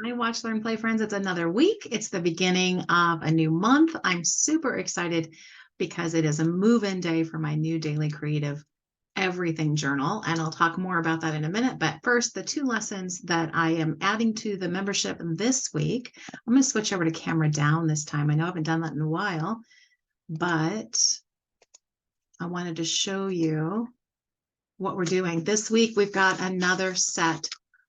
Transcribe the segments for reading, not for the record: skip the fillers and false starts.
Hi, Watch, Learn, Play friends. It's another week. It's the beginning of a new month. I'm super excited because it is a move-in day for my new daily creative everything journal. And I'll talk more about that in a minute. But first, the two lessons that I am adding to the membership this week. I'm going to switch over to camera down this time. I know I haven't done that in a while, but I wanted to show you what we're doing. This week, we've got another set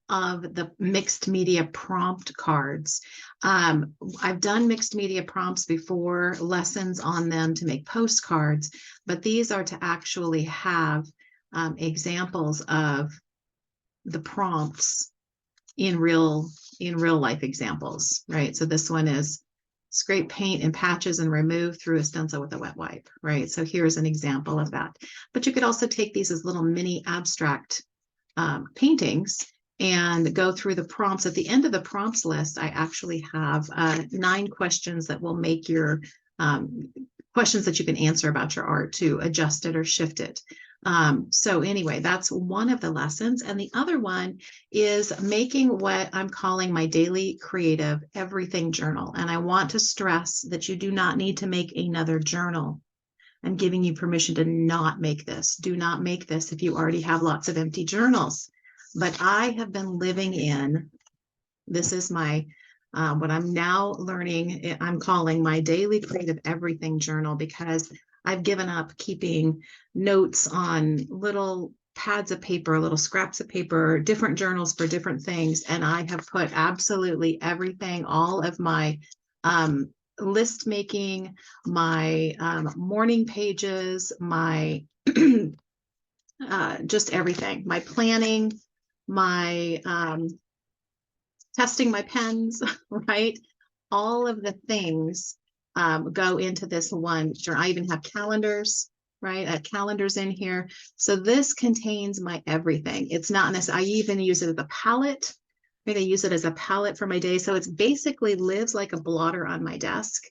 of the mixed media prompt cards. I've done mixed media prompts before, lessons on them to make postcards, but these are to actually have examples of the prompts in real life examples, right? So this one is scrape paint and patches and remove through a stencil with a wet wipe, right? So here's an example of that. But you could also take these as little mini abstract paintings and go through the prompts. At the end of the prompts list, I actually have 9 questions that will make your questions that you can answer about your art to adjust it or shift it. So anyway, that's one of the lessons. And the other one is making what I'm calling my daily creative everything journal. And I want to stress that you do not need to make another journal. I'm giving you permission to not make this. Do not make this if you already have lots of empty journals. But I have been living in, this is my, what I'm now learning, I'm calling my daily creative everything journal, because I've given up keeping notes on little pads of paper, little scraps of paper, different journals for different things. And I have put absolutely everything, all of my list making, my morning pages, my just everything, my planning, my testing my pens, right? All of the things go into this one journal. I even have calendars, right? Calendars in here. So this contains my everything. It's not necessarily, I even use it as a palette. Right? I use it as a palette for my day. So it's basically lives like a blotter on my desk,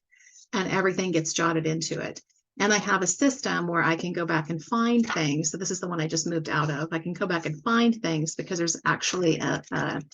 and everything gets jotted into it. And I have a system where I can go back and find things. So this is the one I just moved out of. I can go back and find things because there's actually a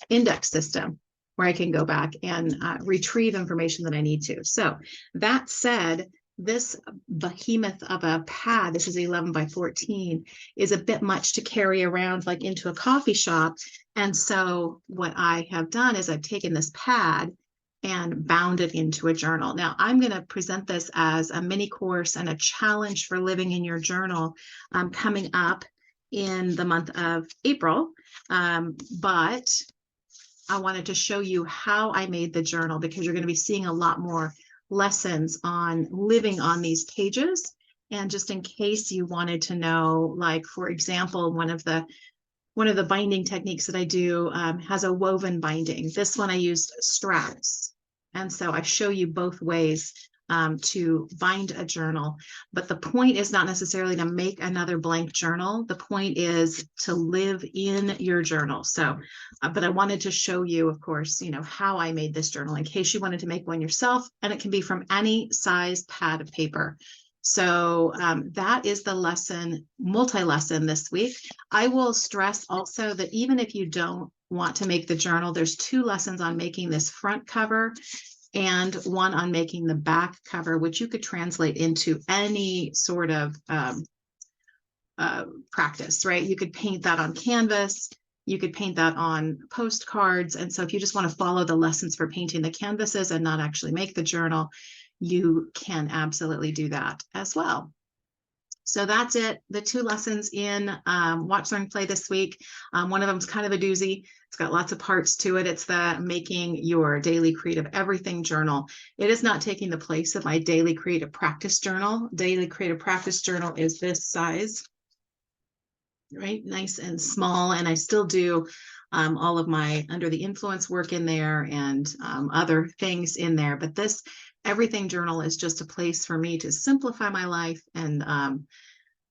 index system where I can go back and retrieve information that I need to. So that said, this behemoth of a pad, this is 11 by 14, is a bit much to carry around like into a coffee shop. And so what I have done is I've taken this pad and bound it into a journal. Now, I'm going to present this as a mini course and a challenge for living in your journal coming up in the month of April. But I wanted to show you how I made the journal, because you're going to be seeing a lot more lessons on living on these pages. And just in case you wanted to know, like, for example, one of the binding techniques that I do has a woven binding. This one I used straps. And so I show you both ways to bind a journal. But the point is not necessarily to make another blank journal. The point is to live in your journal. So, but I wanted to show you, of course, how I made this journal in case you wanted to make one yourself. And it can be from any size pad of paper. So that is the lesson, multi-lesson this week. I will stress also that even if you don't want to make the journal, there's 2 lessons on making this front cover and one on making the back cover, which you could translate into any sort of practice, right? You could paint that on canvas. You could paint that on postcards. And so if you just want to follow the lessons for painting the canvases and not actually make the journal, you can absolutely do that as well. So that's it. The 2 lessons in Watch, Learn, Play this week. One of them is kind of a doozy. It's got lots of parts to it. It's the making your daily creative everything journal. It is not taking the place of my daily creative practice journal. Daily creative practice journal is this size, right? Nice and small. And I still do all of my under the influence work in there and other things in there. But this everything journal is just a place for me to simplify my life and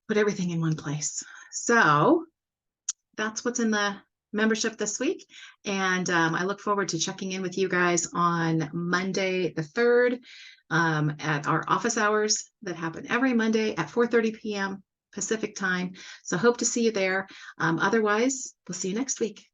put everything in one place. So that's what's in the membership this week. And I look forward to checking in with you guys on Monday the 3rd at our office hours that happen every Monday at 4:30 p.m. Pacific time. So hope to see you there. Otherwise, we'll see you next week.